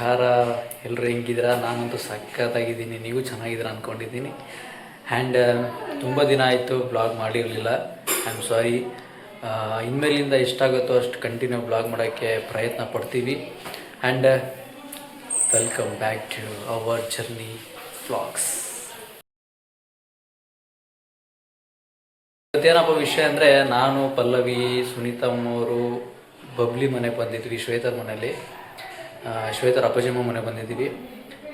ನಮಸ್ಕಾರ. ಎಲ್ಲರೂ ಹೆಂಗಿದ್ದೀರಾ? ನಾನಂತೂ ಸಖತ್ತಾಗಿದ್ದೀನಿ, ನೀವು ಚೆನ್ನಾಗಿದ್ದೀರಾ ಅಂದ್ಕೊಂಡಿದ್ದೀನಿ. ಆ್ಯಂಡ್ ತುಂಬ ದಿನ ಆಯಿತು ಬ್ಲಾಗ್ ಮಾಡಿರಲಿಲ್ಲ. I am sorry. ಇನ್ಮೇಲಿಂದ ಎಷ್ಟಾಗುತ್ತೋ ಅಷ್ಟು ಕಂಟಿನ್ಯೂ ಬ್ಲಾಗ್ ಮಾಡೋಕ್ಕೆ ಪ್ರಯತ್ನ ಪಡ್ತೀವಿ. And welcome back to our journey vlogs. ಇವತ್ತೇನಪ್ಪ ವಿಷಯ ಅಂದರೆ, ನಾನು ಪಲ್ಲವಿ, ಸುನೀತಮ್ಮವರು, ಬಬ್ಲಿ ಮನೆಗೆ ಬಂದಿದ್ವಿ, ಶ್ವೇತರ ಮನೇಲಿ. ಶ್ವೇತರ ಅಪ್ಪಾಜಿಮ್ಮ ಮನೆಗೆ ಬಂದಿದ್ದೀವಿ.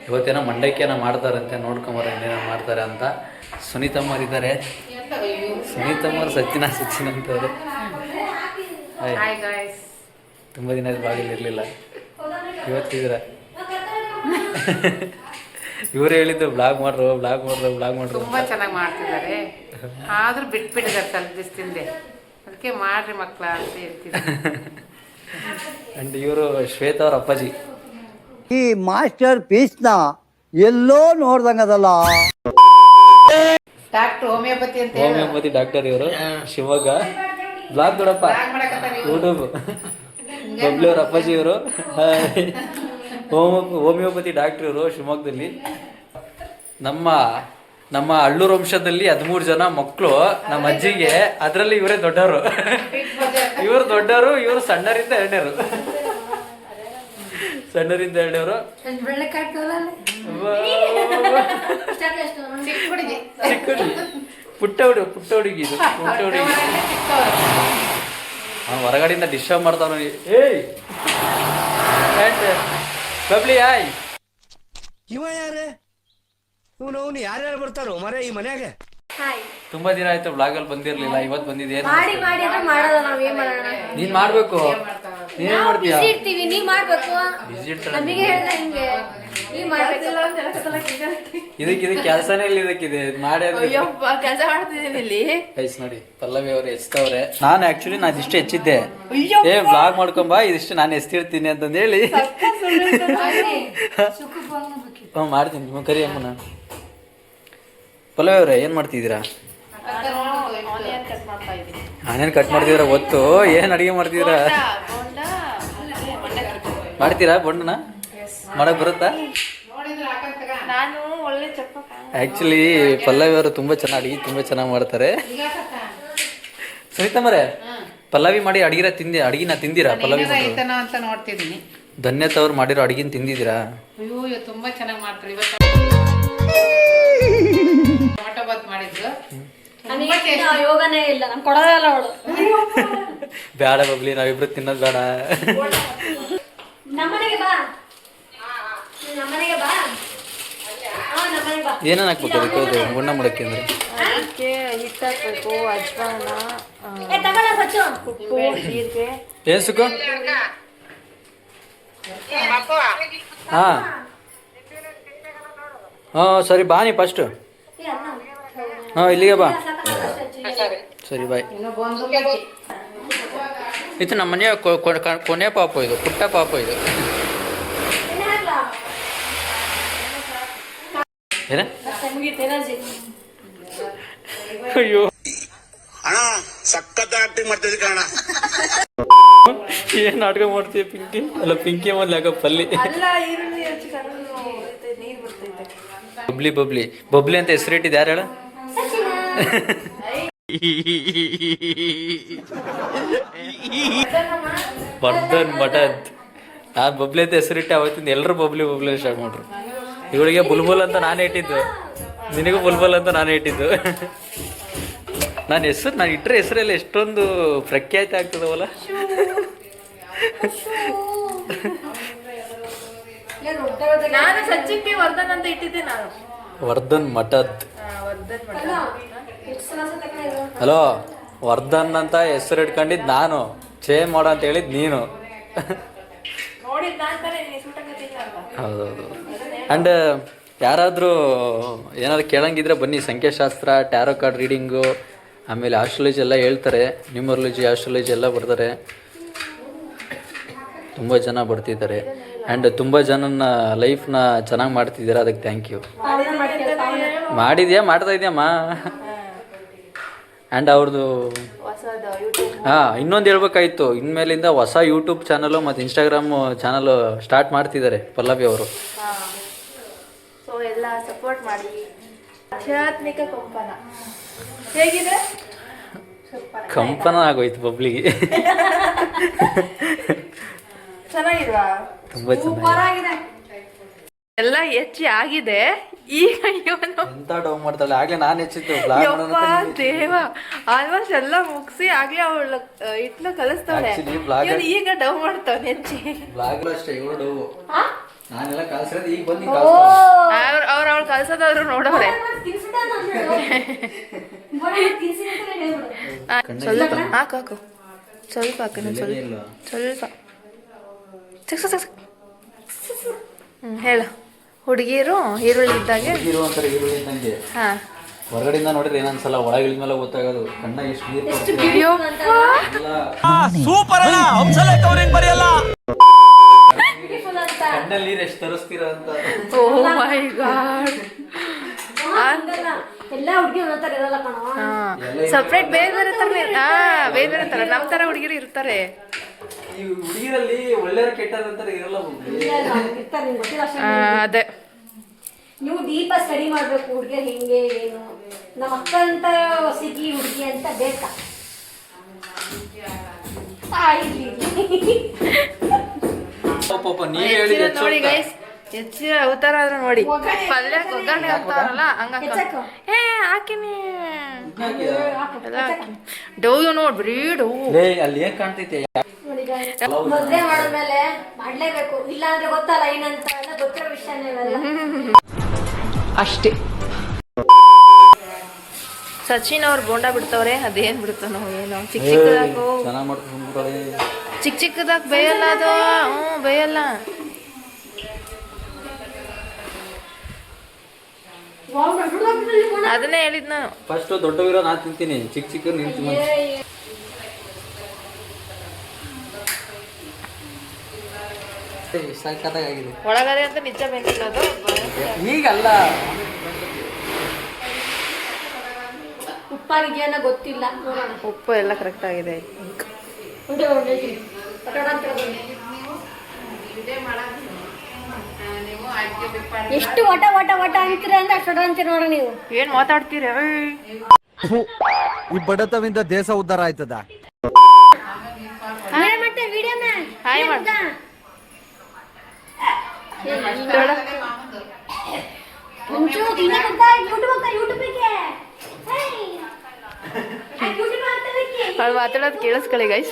ಇವತ್ತೇನೋ ಮಂಡಕ್ಕೇನೋ ಮಾಡ್ತಾರಂತೆ, ನೋಡ್ಕೊಂಬರ ಏನೇನೋ ಮಾಡ್ತಾರೆ ಅಂತ. ಸುನೀತಮ್ಮರಿದ್ದಾರೆ, ಸುನೀತಮ್ಮರು ಸಚ್ಚಿನ ಅಂತವ್ರೆ. ತುಂಬ ದಿನ ಬಾಗಿಲಿರಲಿಲ್ಲ, ಇವತ್ತಿದ್ದೀರ. ಇವರು ಹೇಳಿದ್ದು ಬ್ಲಾಗ್ ಮಾಡ್ರು ತುಂಬ ಚೆನ್ನಾಗಿ ಮಾಡ್ತಿದ್ದಾರೆ. ಆದರೂ ಬಿಟ್ಬಿಟ್ಟಿದ್ದಾರೆ ಸ್ವಲ್ಪ ದಿವಸದಿಂದ. ಅದಕ್ಕೆ ಮಾಡ್ರಿ ಮಕ್ಕಳ ಅಂತ ಹೇಳ್ತಿದ್ದಾರೆ. ಅಂಡ್ ಇವರು ಶ್ವೇತಾ ಅವ್ರ ಅಪ್ಪಾಜಿ. ಈ ಮಾಸ್ಟರ್ ಪೀಸ್ನ ಎಲ್ಲೋ ನೋಡ್ದಂಗದಲ್ಲ. ಡಾಕ್ಟರ್ ಹೋಮಿಯೋಪತಿ ಡಾಕ್ಟರ್ ಇವರು, ಶಿವಮೊಗ್ಗ. ಬ್ಲಾಗ್ ನೋಡಪ್ಪ, ಯೂಟ್ಯೂಬ್. ಬಬ್ಲಿ ಅವ್ರ ಅಪ್ಪಾಜಿ ಇವರು, ಹೋಮಿಯೋಪತಿ ಡಾಕ್ಟರ್ ಇವರು ಶಿವಮೊಗ್ಗದಲ್ಲಿ. ನಮ್ಮ ಅಳ್ಳೂರು ವಂಶದಲ್ಲಿ 13 ಜನ ಮಕ್ಕಳು ನಮ್ಮ ಅಜ್ಜಿಗೆ, ಅದರಲ್ಲಿ ಇವರೇ ದೊಡ್ಡವರು. ಇವರು ದೊಡ್ಡವರು, ಇವರು ಸಣ್ಣರಿಂದ ಎರಡನೇರು. ಪುಟ್ಟ ಹುಡುಗಿ ಇದು, ಹೊರಗಡೆಯಿಂದ ಡಿಸ್ಟರ್ಬ್ ಮಾಡ್ತಾವ. ಏಯ್ ಬಬ್ಲಿ, ಆಯ್ ಇವ ಯಾರೇ? ಇವನು ಯಾರ್ಯಾರು ಬರ್ತಾರೋ ಮರ ಈ ಮನ್ಯಾಗ? ತುಂಬಾ ದಿನ ಆಯ್ತು ಬ್ಲಾಗಲ್ಲಿ ಬಂದಿರ್ಲಿಲ್ಲ, ಇವತ್ತು ಬಂದಿದ್ದೇನು. ನೀನ್ ಮಾಡ್ಬೇಕು, ನೀನೇನ್ ಮಾಡ್ತೀಯ? ಇದಕ್ಕೆ ಕೆಲಸನೇ ಇಲ್ಲ, ಇದಕ್ಕಿದೆ ಮಾಡಿ ನೋಡಿ. ಪಲ್ಲವಿ ಅವ್ರು ಎಚ್ತವ್ರೆ. ನಾನು ಆಕ್ಚುಲಿ ಇದಿಷ್ಟು ಹೆಚ್ಚಿದ್ದೆ. ಬ್ಲಾಗ್ ಮಾಡ್ಕೊಂಬ, ಇದಿಷ್ಟು ನಾನು ಎಸ್ತಿರ್ತೀನಿ ಅಂತಂದು ಹೇಳಿ ಮಾಡ್ತೀನಿ. ನಿಮ್ಮ ಕರಿ ಅಮ್ಮನ. ಪಲ್ಲವಿ ಅವ್ರೆ, ಏನ್ ಮಾಡ್ತಿದ್ದೀರಾ? ಆನೇನು ಕಟ್ ಮಾಡ್ತಿದ್ದೀರಾ? ಗೊತ್ತು. ಏನ್ ಅಡಿಗೆ ಮಾಡ್ತಿದ್ದೀರಾ? ಮಾಡ್ತೀರಾ ಬೋಂಡನ? ಮಾಡಕ್ ಬರುತ್ತಾ? ಆಕ್ಚುಲಿ ಪಲ್ಲವಿ ಅವರು ತುಂಬಾ ಚೆನ್ನಾಗಿ ಮಾಡ್ತಾರೆ. ಸುನೀತಮ್ಮರೇ, ಪಲ್ಲವಿ ಮಾಡಿ ಅಡಿಗೆನ ತಿಂದಿರಾ? ಪಲ್ಲವಿ ಅಂತ ನೋಡ್ತಿದ್ದೀನಿ. ಧನ್ಯತ ಅವ್ರು ಮಾಡಿರೋ ಅಡಿಗೆನ ತಿಂದಿದ್ದೀರಾ? ಅಯ್ಯೋ ತುಂಬಾ ಚೆನ್ನಾಗಿ ಮಾಡ್ತಾರೆ. ಇವತ್ತು ಟೊಮೆಟೊ ಬಾತ್ ಮಾಡಿದ್ರು. ಬೇಡ ಬಬ್ಲಿ, ನಾವಿಬ್ರು ತಿನ್ನೋದು ಬೇಡ. ಏನೇನು ಹಾಕ್ಬೇಕು ಅದಕ್ಕೆ? ಗುಣ್ಣ ಮಾಡಕ್ಕೆ ಅಂದ್ರೆ ಹಿಟ್ಟು ಹಾಕ್ಬೇಕು, ಅಜ್ವಾನ, ಉಪ್ಪು, ಜೀರಿಗೆ. ಏನ್ ಸುಕ್ಕು? ಹಾಂ ಸರಿ, ಬಾ ನೀ ಫಸ್ಟ್. ಇಲ್ಲಿಗೆ ಬಾ. ಸರಿ ಬಾಯ್. ಇದು ನಮ್ಮ ಮನೆಯ ಕೊನೆ ಪಾಪ, ಇದು ಪುಟ್ಟ ಪಾಪ ಇದು. ಏನ? ಅಯ್ಯೋ ಅಣ್ಣ, ಸಖತ್ ಆಕ್ಟಿಂಗ್ ಮಾಡ್ತಿದ್ದೆ ಕಣ. ಏನ್ ನಾಟಕ ಮಾಡ್ತೀವಿ ಪಿಂಕಿ? ಅಲ್ಲ, ಪಿಂಕಿ ಮೊದ್ಲು ಯಾಕ ಪಲ್ಲಿ. ಬಬ್ಲಿ ಅಂತ ಹೆಸರಿಟ್ಟಿದ್ದು ಯಾರು ಹೇಳ? ವರ್ಧನ್ ಮಠದ್. ನಾನು ಬಬ್ಲಿ ಅಂತ ಹೆಸರಿಟ್ಟೆ. ಅವತ್ತಿಂದ ಎಲ್ಲರೂ ಬಬ್ಲಿ ಸ್ಟಾರ್ಟ್ ಮಾಡ್ರು. ಇವಳಿಗೆ ಬುಲ್ಬುಲ್ ಅಂತ ನಾನೇ ಇಟ್ಟಿದ್ದು, ನಿನಗೂ ಬುಲ್ಬುಲ್ ಅಂತ ನಾನೇ ಇಟ್ಟಿದ್ದು. ನಾನು ಇಟ್ಟರೆ ಹೆಸರೆಲ್ಲ ಎಷ್ಟೊಂದು ಪ್ರಖ್ಯಾತಿ ಆಗ್ತದವಲ್ಲ. ವರ್ಧನ್ ಮಠದ್. ಹಲೋ, ವರ್ಧನ್ ಅಂತ ಹೆಸರು ಇಟ್ಕೊಂಡಿದ್ದು ನಾನು, ಚೇಂಜ್ ಮಾಡೋ ಅಂತ ಹೇಳಿದ್ ನೀನು. ಹೌದೌದು. ಆ್ಯಂಡ್ ಯಾರಾದರೂ ಏನಾದ್ರು ಕೇಳಂಗಿದ್ರೆ ಬನ್ನಿ. ಸಂಖ್ಯಾಶಾಸ್ತ್ರ, ಟ್ಯಾರೋ ಕಾರ್ಡ್ ರೀಡಿಂಗು, ಆಮೇಲೆ ಆಸ್ಟ್ರಾಲಜಿ ಎಲ್ಲ ಹೇಳ್ತಾರೆ. ನ್ಯೂಮರಾಲಜಿ, ಆಸ್ಟ್ರಾಲಜಿ ಎಲ್ಲ ಬರ್ತಾರೆ. ತುಂಬ ಜನ ಬರ್ತಿದ್ದಾರೆ. ಆ್ಯಂಡ್ ತುಂಬ ಜನನ ಲೈಫ್ನ ಚೆನ್ನಾಗಿ ಮಾಡ್ತಿದ್ದೀರಾ, ಅದಕ್ಕೆ ಥ್ಯಾಂಕ್ ಯು. ಮಾಡ್ತಾ ಇದೆಯಮ್ಮ. ಆ್ಯಂಡ್ ಅವ್ರದ್ದು ಹೊಸದು ಯೂಟ್ಯೂಬ್. ಇನ್ನೊಂದು ಹೇಳ್ಬೇಕಾಯ್ತು, ಇನ್ಮೇಲಿಂದ ಹೊಸ ಯೂಟ್ಯೂಬ್ ಚಾನಲು ಮತ್ತು ಇನ್ಸ್ಟಾಗ್ರಾಮ್ ಚಾನಲು ಸ್ಟಾರ್ಟ್ ಮಾಡ್ತಿದ್ದಾರೆ ಪಲ್ಲವಿ ಅವರು. ಸೊ ಎಲ್ಲ ಸಪೋರ್ಟ್ ಮಾಡಿ. ಆಧ್ಯಾತ್ಮಿಕ ಕಂಪನ ಹೇಗಿದೆ? ಕಂಪನ ಆಗೋಯ್ತು ಪಬ್ಲಿಗೆ. ಚೆನ್ನಾಗಿಲ್ವಾ? ತುಂಬ ಚೆನ್ನಾಗಿದೆ. ಎಲ್ಲ ಹೆಚ್ಚಿ ಆಗಿದೆ. ಈಗ ಇವನು ಎಂತ ಡೌನ್ ಮಾಡ್ತಾಳೆ, ಆಗ್ಲೇ ನಾನು ಹೆಚ್ಚಿತ್ತು ಯಪ್ಪ ದೇವ ಆಲ್ಮೋಸ್ಟ್ ಎಲ್ಲ ಮುಗಿಸಿ ಆಗ್ಲೇ ಅವಳ ಹಿಟ್ಲು ಕಲಿಸ್ತಾಳೆ. ಇವನು ಈಗ ಡವ್ ಮಾಡ್ತಾವ ಹೆಚ್ಚಿ. ಬ್ಲಾಗ್ ಅಷ್ಟೇ ಇವಳು ಡವ್, ನಾನೆಲ್ಲ ಕಲ್ಸಿರೋದು ಈಗ ಬಂದು ಅವ್ರು ಕಲ್ಸೋದವ್ರು ನೋಡವ್ರೆ. ಸ್ವಲ್ಪ ಹಾಕು ಸ್ವಲ್ಪ ಹಾಕು ಸ್ವಲ್ಪ ಹೇಳ. ಹುಡುಗಿರು ಈರುಳ್ಳಿ ಇದ್ದಾಗೆ ಅಂತಾರೆ, ಈರುಳ್ಳಿ ಇದ್ದಂಗೆ. ಹಾ ಹೊರಗಡೆಯಿಂದ ನೋಡಿದ್ರೆ ಏನನ್ಸಲ್ಲ, ಒಳಗೆ ಇಳಿದ್ಮೇಲೆ ಗೊತ್ತಾಗೋದು ಕಣ್ಣ ಎಷ್ಟು ಸೂಪರ್ ಅಣ್ಣ, ಹಂಸಲೇಖ ಅವ್ರೇನ್ ಬರೆಯಲ್ಲ. ಕಣ್ಣಲ್ಲಿ ನೀರು ಎಷ್ಟು ತರಿಸ್ತೀರ ಅಂತ. ಓ ಮೈ ಗಾಡ್. ಎಲ್ಲ ಹುಡುಗಿ ಒಂದೊಂದರ ಇರಲ್ಲ ಕಣ. ಸಪ್ರೇಟ್ ಬೇರೆ ಬೇರೆ ತರ ಬೇರೆ ಬೇರೆ ತರ ನಮ್ಮ ತರ ಹುಡುಗಿರು ಇರ್ತಾರೆ. ಈ ಹುಡುಗಿರಲ್ಲಿ ಒಳ್ಳೆಯವ್ರು ಕೆಟ್ಟವ್ರು ಅಂತಾರೆ ಇರಲ್ಲ. ಇರ್ತಾರೆ, ನಿಮ್ಗೆ ಗೊತ್ತಿಲ್ಲ ಅಷ್ಟೇ. ಅದೇ ನೀವು ಡೀಪ ಸ್ಟಡಿ ಮಾಡ್ಬೇಕು ಹುಡುಗಿ ಹೆಂಗೆ ಏನು. ನಮ್ಮ ಅಕ್ಕ ಅಂತ ಹೊಸಿಗಿ ಹುಡುಗಿ ಅಂತ ಬೇಕಾ? ಪಾಪ ನೀವ್ ಹೇಳಿ ನೋಡಿ ಗೈಸ್, ಹೆಚ್ಚಿನ ಅವತಾರ ಆದ್ರೂ ನೋಡಿ. ಪಲ್ಯ ಒಗ್ಗರಣೆ ಹಾಕ್ತಾರಲ್ಲ ಹಂಗ ಏ ಹಾಕಿನಿ ಡೌ ನೋಡ್ ಬರೀ ಡೌ. ಅಲ್ಲಿ ಏನ್ ಕಾಣ್ತೈತೆ, ಮದ್ವೆ ಮಾಡಿದ್ಮೇಲೆ ಮಾಡ್ಲೇಬೇಕು, ಇಲ್ಲ ಅಂದ್ರೆ ಗೊತ್ತಲ್ಲ ಏನಂತ ಎಲ್ಲ ಗೊತ್ತಿರೋ ವಿಷಯನೇ ಇವೆಲ್ಲ. ಅಷ್ಟೇ. ಸಚಿನ್ ಅವ್ರು ಬೋಂಡ ಬಿಡ್ತವ್ರೆ, ಅದೇನ್ ಬಿಡ್ತಾನೋ ಏನೋ. ಚಿಕ್ಕ ಚಿಕ್ಕದಾಕು ಚೆನ್ನಾಗ್ ಮಾಡ್ಕೊಂಡು ಚಿಕ್ಕ ಚಿಕ್ಕದಾಗ್ ಬೇಯಲ್ಲ ಅದು. ಬೇಯಲ್ಲ. ಅದನ್ನೇ ಹೇಳಿದ್ ನಾನು. ಫಸ್ಟ್ ದೊಡ್ಡವಿರೋ ನಾ ತಿಂತೀನಿ, ಚಿಕ್ಕ ಚಿಕ್ಕ ನಿಂತು ಸಾಕಾಗಿದೆ. ಒಳಗಡೆ ಅಂತ ನಿಜ ಬೇಕಿಲ್ಲ ಅದು. ಈಗಲ್ಲ ಉಪ್ಪಾಗಿದೆಯನ್ನ ಗೊತ್ತಿಲ್ಲ, ನೋಡೋಣ. ಉಪ್ಪು ಎಲ್ಲ ಕರೆಕ್ಟ್ ಆಗಿದೆ. ಎಷ್ಟು ವಟ ವಟ ವಟ ಅಂತೀರ ಅಂದ್ರೆ ಅಷ್ಟು ಅಂತೀರ ನೋಡ ನೀವು. ಏನ್ ಮಾತಾಡ್ತೀರ? ಈ ಬಡತವಿಂದ ದೇಶ ಉದ್ಧಾರ ಆಯ್ತದ. ಹಾಯ್ ಮಾಡ. ಅವ್ಳು ಮಾತಾಡೋದು ಕೇಳಿಸ್ಕೊಳ್ಳಿ ಗೈಸ್.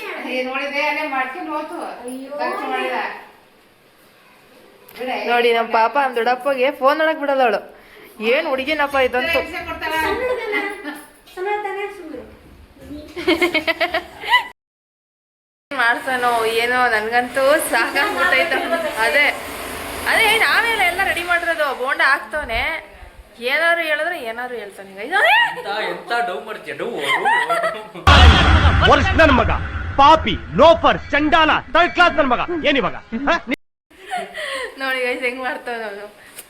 ನೋಡಿ ನಮ್ಮ ಪಾಪ ನಮ್ಮ ದೊಡ್ಡಪ್ಪಗೆ ಫೋನ್ ನೋಡಕ್ ಬಿಡಲ್ಲ ಅವಳು. ಏನ್ ಹುಡುಗಿನಪ್ಪ ಇದಂತೂ. ಮಾಡ್ತಾನೋ ಏನೋ, ನನ್ಗಂತೂ ಸಾಕಾಗ್ಬಿಟ್ಟೈತ. ಅದೇ ಅದೇ ನಾವೆಲ್ಲ ಎಲ್ಲ ರೆಡಿ ಮಾಡಿರೋದು. ಬೋಂಡ ಹಾಕ್ತವನೆ, ಏನಾದ್ರು ಹೇಳಿದ್ರೆ ಏನಾದ್ರು ಹೇಳ್ತಾನೆ ಗೈಸ್. ಎಂತ ಡೌ ಮಾಡ್ತೀಯ, ಡೌ ವರ್ಷ ನನ್ ಮಗ ಪಾಪಿ ಲೋಫರ್ ಚಂಡಾಲ ಥರ್ಡ್ ಕ್ಲಾಸ್ ನನ್ ಮಗ ಏನಿವಾಗ. ನೋಡಿ ಗೈಸ್ ಹೆಂಗ್ ಮಾಡ್ತಾವ ಅವನು.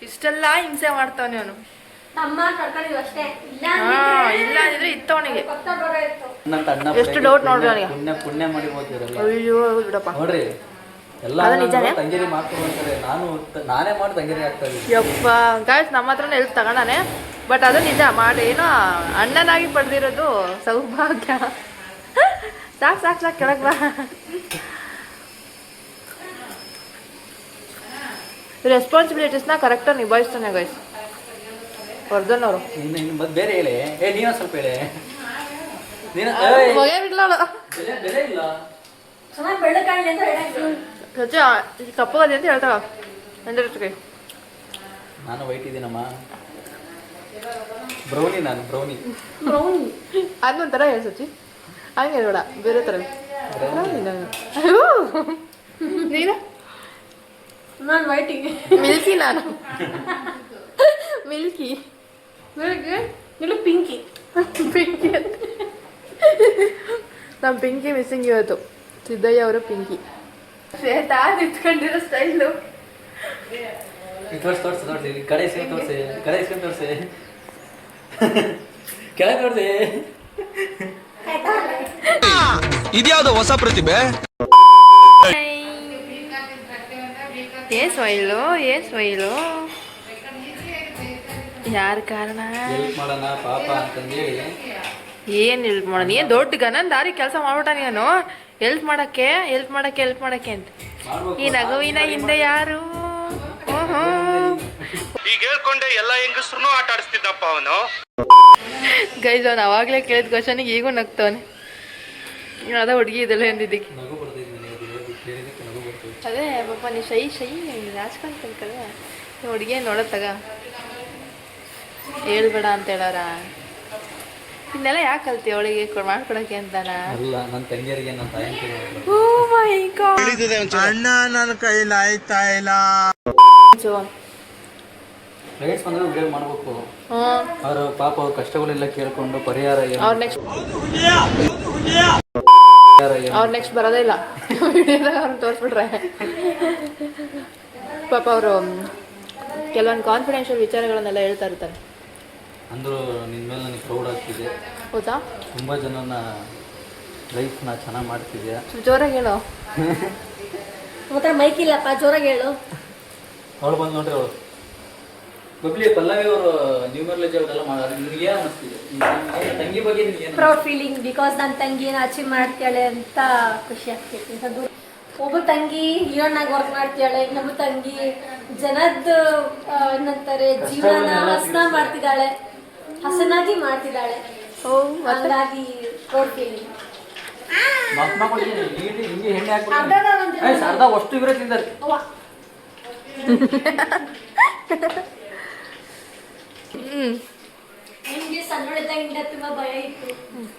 ಇಷ್ಟೆಲ್ಲ ಹಿಂಸೆ ಮಾಡ್ತಾವನೆ ಅವನು. ಇಲ್ಲ ಅಂದಿದ್ರೆ ಇತ್ತು ಅವನಿಗೆ. ಎಷ್ಟು ಡೌಟ್ ನೋಡ್ರಿ ಅವನಿಗೆ. ಪುಣ್ಯ ಮಾಡಿ ಹೋಗ್ತಿರಲ್ಲ. ಅಯ್ಯೋ ಬಿಡಪ್ಪ. ನೋಡ್ರಿ ಎಲ್ಲ ತಂಗಿರಿ ಮಾಡ್ಕೊಂಡ್ರೆ ನಾನೇ ಮಾಡಿ ತಂಗಿರಿ ಆಗ್ತಾ ಇದ್ದೀನಿ. ಯಪ್ಪ ಗಾಯ್ಸ್ ನಮ್ಮ ಹತ್ರನೇ ಎಲ್ಲಿ ತಗೊಂಡಾನೆ. ಬಟ್ ಅದು ನಿಜ ಮಾಡಿ ಏನೋ ಅಣ್ಣನಾಗಿ ಪಡೆದಿರೋದು ಸೌಭಾಗ್ಯ. ಸಾಕು ಸಾಕು ಸಾಕು ಕೆಳಗೆ ಬಾ. ರೆಸ್ಪಾನ್ಸಿಬಿಲಿಟೀಸ್ನ ಕರೆಕ್ಟಾಗಿ ನಿಭಾಯಿಸ್ತಾನೆ ಗೈಸ್ ವರ್ಧನ್ ಅವರು. ಮತ್ತೆ ಬೇರೆ ಹೇಳಿ, ನೀನು ಸ್ವಲ್ಪ ಹೇಳಿ. ಮಗ ಬಿಡ್ಲ ಬೆಲೆ ಇಲ್ಲ. ಚೆನ್ನಾಗಿ ಬೆಳಕಾಗ್ಲಿ ಅಂತ ಹೇಳಕ್ಕೆ. ಸಚ್ಚ ಕಪ್ಪಗದೆ ಅಂತ ಹೇಳ್ತಾಳ ಎಂದ್ರೆ. ನಾನು ವೈಟ್ ಇದ್ದೀನಮ್ಮ, ಬ್ರೌನಿ. ನಾನು ಬ್ರೌನಿ. ಅದೊಂಥರ ಹೇಳಿ ಸಚ್ಚಿ, ಹಂಗೆ ಬೇಡ ಬೇರೆ ಥರ. ನೀನು ನಾನು ವೈಟಿಂಗ್ ಮಿಲ್ಕಿ. ನಾನು ಮಿಲ್ಕಿ. ನೀವು ಪಿಂಕಿ. ಪಿಂಕಿ ನಮ್ಮ ಪಿಂಕಿ ಮಿಸ್ಸಿಂಗ್ ಇವತ್ತು. ಸಿದ್ದಯ್ಯ ಅವರು ಪಿಂಕಿ. ಶ್ವೇತಾ ನಿಂತ್ಕೊಂಡಿರೋ ಸ್ಟೈಲು. ತೋರಿಸಿ ಕಡೆ ಇಸ್ಕೊಂಡು ತೋರಿಸಿ, ಕಡೆ ಇಸ್ಕೊಂಡು ತೋರಿಸಿ, ಕೆಳಗೆ ತೋರಿಸಿ. ಇದ್ಯಾವ್ದೋ ಹೊಸ ಪ್ರತಿಭೆ. ಏನ್ ಸ್ಮೈಲು ಯಾರ ಕಾರಣ? ಹೆಲ್ಪ್ ಮಾಡೋಣ ಪಾಪ ಅಂತಂದೇಳಿ ಏನ್ ಹೆಲ್ಪ್ ಮಾಡೋಣ? ಏನ್ ದೊಡ್ಡ ಗನನ್ ದಾರಿ ಕೆಲಸ ಮಾಡ್ಬಿಟ್ಟ ನೀನು ಹೆಲ್ಪ್ ಮಾಡಕ್ಕೆ ಅಂತ. ಈ ನಗುವಿನ ಹಿಂದೆ ಯಾರು? ಈಗ ಹೇಳ್ಕೊಂಡೆ ಎಲ್ಲ ಹೆಂಗಸ್ರು ಆಟ ಆಡಿಸ್ತಿದ್ದಪ್ಪ ಅವನು. ಗೈಸ್ ಅವ್ನು ಅವಾಗಲೇ ಕೇಳಿದ ಕ್ವಶನಿಗೆ ಈಗೂ ನಗ್ತವನೆ. ಅದ ಹುಡುಗಿ ಇದೆಲ್ಲ ಎಂದಿದ್ದಕ್ಕೆ ನಗು ಬರ್ತೈತೆ ನನಗೆ ಕೇಳಿದಕ್ಕೆ ನಗು ಬರ್ತೈತೆ. ಅದೇ ಪಾಪ ನೀ ಶೈ ರಾಜ್ಕೊಂತಲ್ಕದ ಹುಡುಗಿ ನೋಡೋದ್ ತಗ ಹೇಳ್ಬೇಡ ಅಂತ ಹೇಳಾರ. ಇನ್ನೆಲ್ಲ ಯಾಕೆ ಕಲ್ತಿ ಅವಳಿಗೆ ಮಾಡ್ಕೊಡಕ್ಕೆ ಅಂತಾನ? ಅಲ್ಲ ನನ್ನ ತಂಗಿಯರಿಗೆ ನನ್ನ ತಾಯಿ ಓ ಮೈ ಗಾಡ್. ಅಣ್ಣ ನನ್ನ ಕೈಲಿ ಆಯ್ತಾ ಇಲ್ಲ. ರೈಟ್ಸ್ ಬಂದ್ರೆ ವಿಡಿಯೋ ಮಾಡಬೇಕು. ಅವರು ಪಾಪ ಅವ್ರ ಕಷ್ಟಗಳೆಲ್ಲ ಕೇಳ್ಕೊಂಡು ಪರಿಹಾರ ಏನು ಅವ್ರು ನೆಕ್ಸ್ಟ್ ಬರೋದೇ ಇಲ್ಲ ವಿಡಿಯೋದಾಗ ಅವ್ರನ್ನ ತೋರಿಸ್ಬಿಟ್ರೆ. ಪಾಪ ಅವರು ಕೆಲವೊಂದು ಕಾನ್ಫಿಡೆನ್ಷಿಯಲ್ ವಿಚಾರಗಳನ್ನೆಲ್ಲ ಹೇಳ್ತಾ ಇರ್ತಾರೆ. ಅಂದರೂ ನಿನ್ನ ಮೇಲೆ ನನಗೆ ಪ್ರೌಡ್ ಆಗ್ತಿದೆ. ಹೌದಾ? ತುಂಬ ಜನನ ಲೈಫ್ನ ಚೆನ್ನಾಗಿ ಮಾಡ್ತಿದ್ಯಾ. ಜೋರಾಗಿ ಹೇಳು. ಮಾತ್ರ ಮೈಕ್ ಇಲ್ಲಪ್ಪ, ಜೋರಾಗಿ ಹೇಳು. ಅವಳು ಬಂದು ನೋಡ್ರಿ ಅವಳು ಬಬ್ಲಿ ಪಲ್ಲವಿ ಅವರು ನ್ಯೂ ಮ್ಯಾರೇಜ್ ಅವರೆಲ್ಲ ಮಾಡೋದು ನಿನಗೆ ಏನು ಅನ್ನಿಸ್ತಿದೆ? ತಂಗಿ ಬಗ್ಗೆ ನಿನಗೆ ಏನು? ಪ್ರೌಡ್ ಫೀಲಿಂಗ್ ಬಿಕಾಸ್ ನನ್ನ ತಂಗಿ ಏನು ಅಚೀವ್ ಮಾಡ್ತಾಳೆ ಅಂತ ಖುಷಿ ಆಗ್ತೈತಿ. ಅದು ಒಬ್ಬ ತಂಗಿ ಹೀರೋನಾಗಿ ವರ್ಕ್ ಮಾಡ್ತಾಳೆ, ಇನ್ನೊಬ್ಬ ತಂಗಿ ಜನದ ಏನಂತಾರೆ ಜೀವನ ಹಸನಾಗಿ ಮಾಡ್ತಿದ್ದಾಳೆ. ಹಾಗಾಗಿ ಪ್ರೌಡ್ ಫೀಲಿಂಗ್. ಹಿಂಗೆ ಹೆಣ್ಣೆ ಹಾಕ್ಬಿಟ್ಟು ಅರ್ಧ ಅಷ್ಟು ಇವರೇ ತಿಂದಾರೆ. ನನಗೆ ಸಣ್ಣೊಳದಾಗಿಂದ ತುಂಬಾ ಭಯ ಇತ್ತು.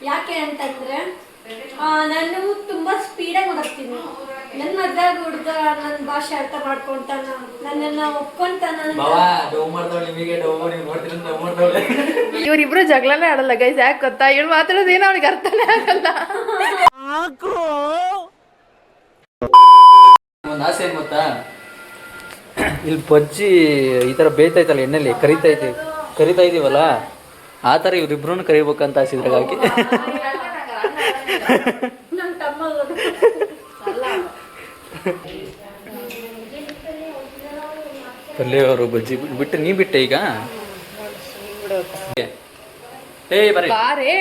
ಯಾಕೆ ಅಂತಂದ್ರೆ ನಾನು ತುಂಬಾ ಸ್ಪೀಡಾಗಿ ಓದಾಡ್ತೀನಿ. ನನ್ನ ಮದ್ವೆಯಾಗ ಹುಡುಗ ನನ್ನ ಭಾಷೆ ಅರ್ಥ ಮಾಡ್ಕೊಂತಾನ, ನನ್ನನ್ನ ಒಪ್ಕೊಂತಾನ. ಇವ್ರಿಬ್ರು ಜಗಳನೇ ಆಡಲ್ಲ ಗೈಸ್. ಯಾಕೆ ಗೊತ್ತಾ? ಇವಳು ಮಾತಾಡೋದೇನೋ ಅವ್ನಿಗೆ ಅರ್ಥನೇ ಆಗಲ್ಲ. ಒಂದು ಆಸೆ ಏನು ಗೊತ್ತಾ? ಇಲ್ಲಿ ಬಜ್ಜಿ ಈ ಥರ ಬೇಯ್ತೈತಲ್ಲ ಎಣ್ಣೆಲಿ ಕರಿತಾ ಇದೀವಲ್ಲ, ಆ ಥರ ಇವ್ರಿಬ್ರು ಕರಿಬೇಕಂತ ಆಸಿದ್ರಾಗಿ ನನ್ನ ತಮ್ಮ ಪಲ್ಯ ಅವರು ಬಜ್ಜಿ ಬಿಟ್ಟು ನೀ ಬಿಟ್ಟೆ ಈಗ. ಏ ಬರೀ ಬಾರೆ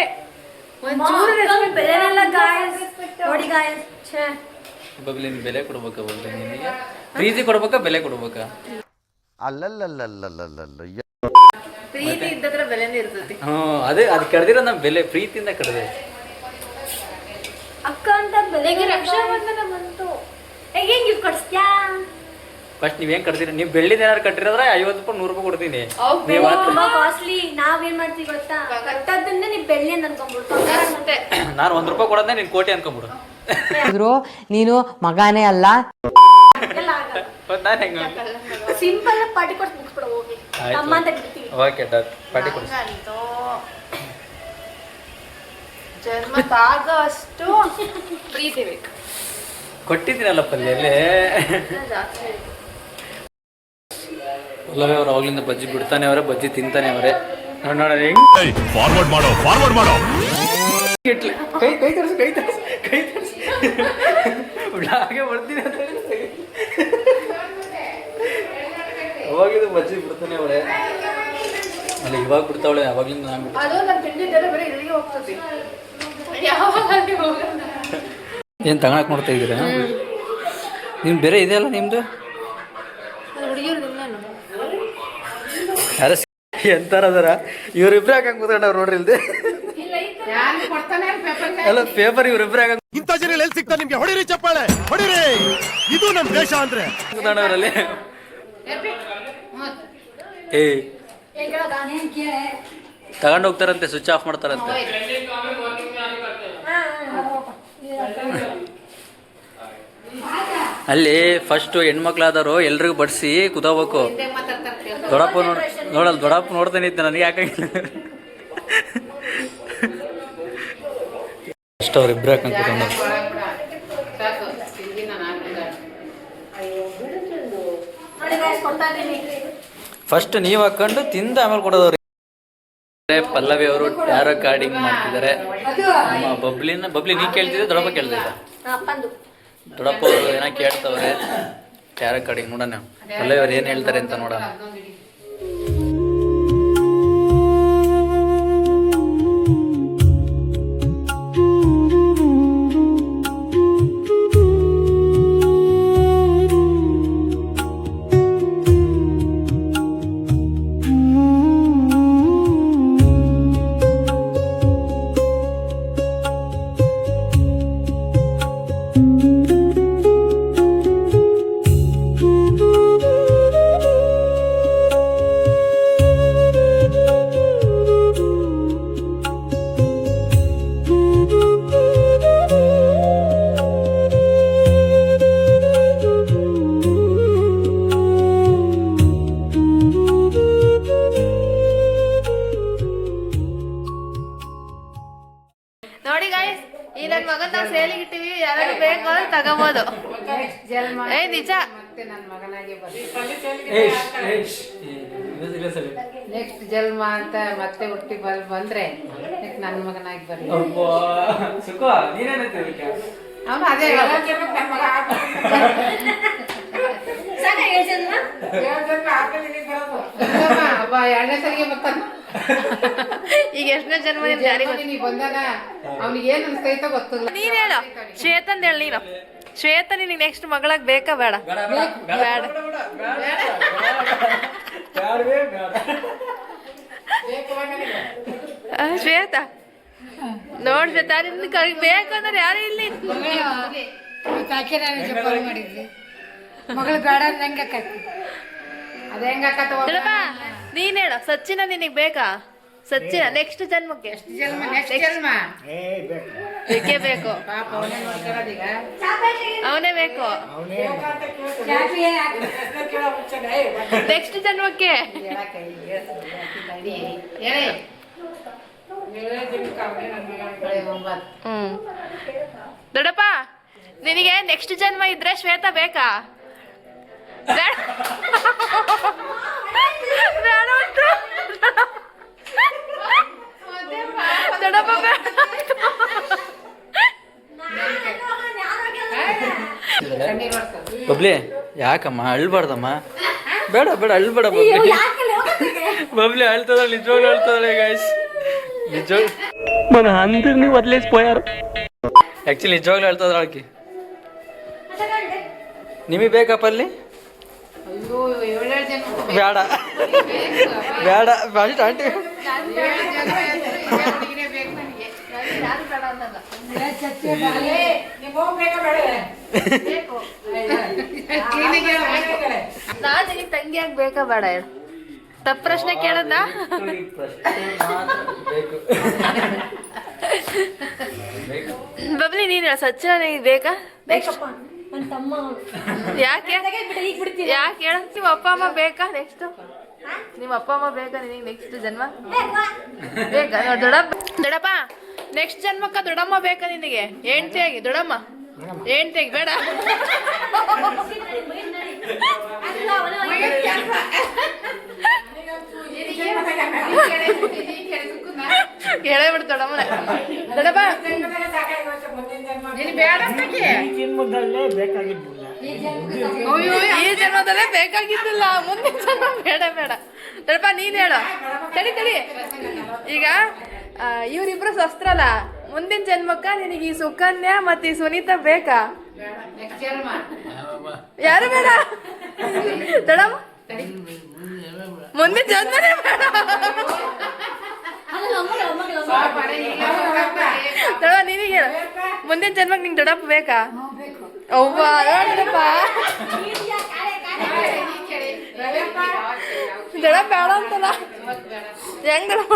ಬೆಲೆನೆಲ್ಲ ಗಾಯಸ್ ನೋಡಿ ಗಾಯಸ್. ಬಬ್ಲಿ ನೀನು ಬೆಲೆ ಕೊಡ್ಬೇಕಾ? ಬಬ್ಲಿ ನಿನಗೆ ಪ್ರೀತಿ ಕೊಡ್ಬೇಕಾ ಬೆಲೆ ಕೊಡ್ಬೇಕಾ? ಪ್ರೀತಿ ಇದ್ದದ್ರ ಬೆಲೆನೇ ಇರ್ತೈತಿ. ಅದೇ ಅದು ಕಡ್ದಿರೋ ನಮ್ಮ ಬೆಲೆ ಪ್ರೀತಿಯಿಂದ ಕಡ್ದೆ. ಅಕ್ಕ ಅಂತ ಬೆಲೆಗೆ ರಕ್ಷಾಬಂಧನ ಬಂತು. ಹೆಂಗ್ ಗಿಫ್ಟ್ ಕೊಡಿಸ್ತ್ಯಾ? ಫಸ್ಟ್ ನೀವೇನ್ ಕಟ್ತೀರಿ? ನೀವು ಬೆಳ್ಳಿದ ಏನಾರು ಕಟ್ಟಿರೋದ್ರೆ 50 ರೂಪಾಯಿ 100 ರೂಪಾಯಿ ಕೊಡ್ತೀನಿ. ತುಂಬಾ ಕಾಸ್ಟ್ಲಿ. ನಾವೇನ್ ಮಾಡ್ತೀವಿ ಗೊತ್ತಾ? ಕಟ್ಟೋದನ್ನ ನೀವು ಬೆಳ್ಳಿ ಅಂತ ಅನ್ಕೊಂಡ್ಬಿಡ್ತು. ನಾನು 1 ರೂಪಾಯಿ ಕೊಡೋದೇ ನೀನು ಕೋಟಿ ಅನ್ಕೊಂಬಿಡು. ನೀನು ಮಗಾನೇ ಅಲ್ಲ. ನಾನು ಹೆಂಗ ಸಿಂಪಲ್ ಪಾರ್ಟಿ ಕೊಡ್ಸಿ ಮುಗಿಸ್ಬಿಡ ಹೋಗಿ. ತಮ್ಮ ಅಂತ ಬಿಡ್ತೀವಿ. Okay done. ಪಾರ್ಟಿ ಕೊಡಿಸಿ. ಜನ್ಮ ತಾಗ ಅಷ್ಟು ಪ್ರೀತಿ ಬೇಕು. ಕೊಟ್ಟಿದ್ದೀನಲ್ಲ ಪಲ್ಯಲ್ಲೇ. ಪಲ್ಲವಿ ಅವ್ರು ಅವಾಗ್ಲಿಂದ ಬಜ್ಜಿ ಬಿಡ್ತಾನೆ ಅವರೇ, ಬಜ್ಜಿ ತಿಂತಾನೆ ಅವರೇ. ನೋಡ ಹೆಂಗ್ ಫಾರ್ವರ್ಡ್ ಮಾಡೋ ಇಟ್ಲಿ ಕೈ ತರಿಸಿ ಹಾಗೆ ಬರ್ತೀನಿ ಅಂತ ಅವಾಗಿದ್ದು ಬಜ್ಜಿ ಬಿಡ್ತಾನೆ ಅವರೇ. ಅಲ್ಲ ಇವಾಗ ಬಿಡ್ತಾವಳೆ, ಅವಾಗ್ಲಿಂದ ನಾನು ಬಿಡ್ತೀನಿ. ಅದು ನನ್ನ ತಿಂಡಿದ್ದೆಲ್ಲ ಬರೀ ಇಲ್ಲಿಗೆ ಹೋಗ್ತದೆ. ಯಾವಾಗ ಹೋಗಲ್ಲ. ಏನು ತಗೊಳಕ್ ನೋಡ್ತಾ ಇದ್ದೀರಾ? ನಿಮ್ದು ಬೇರೆ ಇದೆಯಲ್ಲ ನಿಮ್ದು. ಯಾರ ಎಂತಾರದಾರ ಇವ್ರಿಬ್ರು ಹಾಕಂಗ್ ಕೂತ್ಕೊಂಡವ್ರು ನೋಡ್ರಿ ಇಲ್ದೆ. ಅಲ್ಲ ಪೇಪರ್ ಇವ್ರಿಬ್ರು ಹಾಕಂಗ್ ಇಂಥ ಜನ ಎಲ್ಲಿ ಸಿಗ್ತಾ ನಿಮ್ಗೆ? ಹೊಡಿರಿ ಚಪ್ಪಾಳೆ ಹೊಡಿರಿ, ಇದು ನಮ್ ದೇಶ ಅಂದ್ರೆ. ಕೂತ್ಕೊಂಡವ್ರಲ್ಲಿ ಏ ತಗೊಂಡು ಹೋಗ್ತಾರಂತೆ, ಸ್ವಿಚ್ ಆಫ್ ಮಾಡ್ತಾರಂತೆ. ಅಲ್ಲಿ ಫಸ್ಟ್ ಹೆಣ್ಮಕ್ಳಾದವರು ಎಲ್ರಿಗೂ ಬಡಿಸಿ ಕುದಬೇಕು. ದೊಡ್ಡಪ್ಪ ನೋಡಲ್ಲ, ದೊಡ್ಡಪ್ಪ ನೋಡ್ತಾನೆ ಇದ್ದೆ, ನನಗೆ ಯಾಕಾಗಿಲ್ಲ ಅಷ್ಟು ಅವ್ರಿಬ್ರು ಹಾಕಂಗ್ ಕೂತ್ಕೊಂಡವ್ರು. ಫಸ್ಟ್ ನೀವು ಹಾಕೊಂಡು ತಿಂದು ಆಮೇಲೆ ಕೊಡೋದವ್ರಿ. ಪಲ್ಲವಿ ಅವರು ಟ್ಯಾರೋ ಕಾರ್ಡಿಂಗ್ ಮಾಡ್ತಿದ್ದಾರೆ. ನಮ್ಮ ಬಬ್ಲಿ ನೀ ಕೇಳ್ತಿದ್ದೆ, ದೊಡ್ಡಪ್ಪ ಕೇಳ್ತಿದ್ದ? ದೊಡ್ಡಪ್ಪ ಅವರು ಏನೋ ಕೇಳ್ತವ್ರೆ ಟ್ಯಾರೋ ಕಾರ್ಡಿಂಗ್. ನೋಡೋಣ ಪಲ್ಲವಿ ಅವ್ರು ಏನು ಹೇಳ್ತಾರೆ ಅಂತ ನೋಡೋಣ. ನೋಡಿ ಗಾಯ್ಸ್, ಈ ನನ್ನ ಮಗನ್ ನಾವು ಸೇಲಿಗೆ ಇಟ್ಟಿವಿ, ಯಾರು ಬೇಕು ಅಂದ್ರೆ ತಗೋಬಹುದು. ಏ ನಿಜ, ನನ್ನ ಮಗನಾಗೆ ನೆಕ್ಸ್ಟ್ ಜನ್ಮ ಅಂತ ಮತ್ತೆ ಹುಟ್ಟಿ ಬಂದ್ರೆ ನನ್ನ ಮಗನಾಗಿ ಬರ್ಲಿ. ಅವನು ಅದೇ ಎರಡನೇ ಸರಿಗೆ ಬರ್ತಾನ. ಈಗ ಎಷ್ಟನೇ ಜನ್ಮ ಜಾರಿಗೆ ಬಂದಾನ, ಅವ್ನಿಗೆ ಏನ್ ಅನ್ಸ್ತೈತೋ ಗೊತ್ತಿಲ್ಲ. ನೀನ್ ಹೇಳು, ಶ್ವೇತಂದ್ ಹೇಳಿ ನೀನು. ಶ್ವೇತ ನಿನಗೆ ನೆಕ್ಸ್ಟ್ ಮಗಳಾಗ ಬೇಕಾ ಬೇಡ? ಬೇಡ. ಶ್ವೇತ ನೋಡ್ ಶ್ವೇತ, ನಿನ್ ಬೇಕು ಅಂದ್ರೆ ಯಾರು ಇಲ್ಲಿ ಮಾಡಿದ್ವಿ ಮಗಳು ಬೇಡ ಹೆಂಗ ಅದ ಹೆಂಗಾಕತ್ತ ನೀನ್ ಹೇಳು, ಸಚ್ಚಿನ ನಿನಗ್ ಬೇಕಾ? ಸಚ್ಚಿನ ನೆಕ್ಸ್ಟ್ ಜನ್ಮಕ್ಕೆ ಜನ್ಮ ಬೇಕೇ ಬೇಕು, ಪಾಪ ಅವನೇ ನೋಡ್ಕೊಳ್ಳೋದೀಗ. ಅವನೇ ಬೇಕು ನೆಕ್ಸ್ಟ್ ಜನ್ಮಕ್ಕೆ. ದೊಡ್ಡಪ್ಪ, ನಿನಗೆ ನೆಕ್ಸ್ಟ್ ಜನ್ಮ ಇದ್ರೆ ಶ್ವೇತ ಬೇಕಾ? ಬೇಡ ಅಂತ ದೊಡ್ಡಪ್ಪ ಬೇಡ. ಬಬ್ಲಿ ಯಾಕಮ್ಮ ಅಳ್ಬಾರ್ದಮ್ಮ? ಬೇಡ ಬೇಡ ಅಳ್ಬೇಡ ಬಬ್ಲಿ. ಬಬ್ಲಿ ಅಳ್ತದಾಳೆ, ನಿಜವಾಗ್ಲೂ ಅಳ್ತದಾಳೆ ಗೈಸ್. ನಿಜವಾಗ್ಲೂ మన అందరినీ వదిలేసిపోయారు. యాక్చువల్లీ నిజవాగ్లೂ ಹೇಳ್ತದ್ರ ಆಕಿ. ನಿಮಗೆ ಬೇಕಾ ಪಲ್ಲಿ? ಅಯ್ಯೋ, 7 ಜನ್ಮ ಬೇಡ ಬೇಡ ಬೇಡ ಆಂಟಿ. ನಾನ್ ನಿನಗೆ ತಂಗಿ ಆಗಿ ಬೇಕಾ ಬೇಡ ಹೇಳು? ತಪ್ಪು ಪ್ರಶ್ನೆ ಕೇಳದ? ಬಬ್ಲಿ ನೀನ್ ಹೇಳ, ಸಚ್ಚಿನ ನಿನಗೆ ಬೇಕಾ? ಯಾಕೆ ಯಾಕೆ ಹೇಳ? ನಿಮ್ಮ ಅಪ್ಪ ಅಮ್ಮ ಬೇಕಾ ನೆಕ್ಸ್ಟ್? ನಿಮ್ಮ ಅಪ್ಪ ಅಮ್ಮ ಬೇಕಾ ನಿನಗೆ ನೆಕ್ಸ್ಟ್ ಜನ್ಮ? ಬೇಕಾ? ದೊಡ್ಡಪ್ಪ ನೆಕ್ಸ್ಟ್ ಜನ್ಮಕ್ಕ ದೊಡ್ಡಮ್ಮ ಬೇಕಾ ನಿನಗೆ? ಹೆಂಡ್ತಿಯಾಗಿ ದೊಡ್ಡಮ್ಮ ಹೆಂಡ್ತಿಯಾಗಿ ಬೇಡ? ಹೇಳೇ ದೊಡ್ಡಮ್ಮನ. ದೊಡ್ಡಪ್ಪ ಈ ಜನ್ಮದಲ್ಲೇ ಬೇಕಾಗಿದ್ದಿಲ್ಲ, ಮುಂದಿನ ಜನ್ಮ ಬೇಡ ಬೇಡ. ದೊಡ್ಡಪ್ಪ ನೀನ್ ಹೇಳು. ತಡಿ ತಡಿ, ಈಗ ಇವ್ರಿಬ್ರು ಶಸ್ತ್ರಲ್ಲ, ಮುಂದಿನ ಜನ್ಮಕ್ಕ ನಿನಗೆ ಈ ಸುಕನ್ಯಾ ಮತ್ತೆ ಈ ಸುನೀತಾ ಬೇಕಾ? ಯಾರು ಬೇಡ? ದೊಡ್ಡಮ್ಮ ಮುಂದಿನ ಜನ್ಮನೇ ಬೇಡ. ದೊಡ್ಡಪ್ಪ ನಿನಗೆ ಹೇಳು, ಮುಂದಿನ ಜನ್ಮಕ್ಕೆ ನಿಂಗೆ ದೊಡ್ಡಪ್ಪ ಬೇಕಾ? ಅವ್ವ ನೋಡಪ್ಪ, ದೊಡ್ಡಪ್ಪ ಬೇಡ ಅಂತಲ್ಲ ಹೆಂಗ್ ದೊಡ್ಡಪ್ಪ?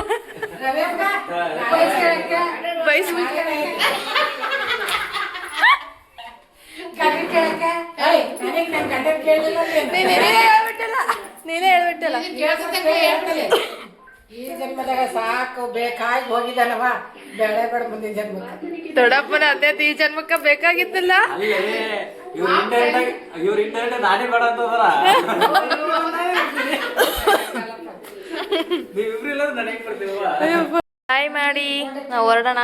ನೀನೇ ಹೇಳ್ಬಿಟ್ಟಲ್ಲ. ಈ ಜನ್ಮದಾಗ ಸಾಕು ಬೇಕಾಗಿ ಹೋಗಿದ್ದಾನವ, ಬೇಡ ಬೇಡ ಮುಂದಿನ ಜನ್ಮಕ್ಕೆ. ದೊಡ್ಡಪ್ಪನ ಅದೇ ಈ ಜನ್ಮಕ್ಕ ಬೇಕಾಗಿದ್ದಿಲ್ಲ. ನಾನೇ ಬೇಡ ಅಂತಂದ್ರ ಬಾಯ್ ಮಾಡಿ ನಾವು ಹೊರಡೋಣ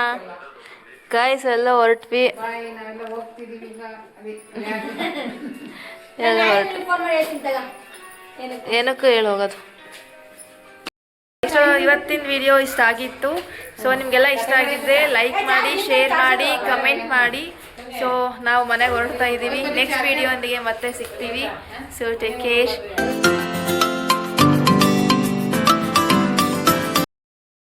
ಗಾಯ್ಸ್ ಎಲ್ಲ ಹೊರಟ್ವಿ ನಾವೆಲ್ಲ ಹೋಗ್ತಿದೀವಿ ಈಗ ಎಲ್ಲ ಹೊರಟ್ವಿ ಫೋನ್ ಮಾಡಿ ಹೇಳ್ತೀನಿ ತಗ. ಏನಕ್ಕೆ? ಏನಕ್ಕೂ ಹೇಳಿ ಹೋಗೋದು. ಸೊ ಇವತ್ತಿನ ವಿಡಿಯೋ ಇಷ್ಟ ಆಗಿತ್ತು. ಸೊ ನಿಮಗೆಲ್ಲ ಇಷ್ಟ ಆಗಿದ್ದರೆ ಲೈಕ್ ಮಾಡಿ, ಶೇರ್ ಮಾಡಿ, ಕಮೆಂಟ್ ಮಾಡಿ. ಸೊ ನಾವು ಮನೆಗೆ ಹೊರಡ್ತಾ ಇದ್ದೀವಿ. ನೆಕ್ಸ್ಟ್ ವಿಡಿಯೋ ಒಂದಿಗೆ ಮತ್ತೆ ಸಿಗ್ತೀವಿ. So take care.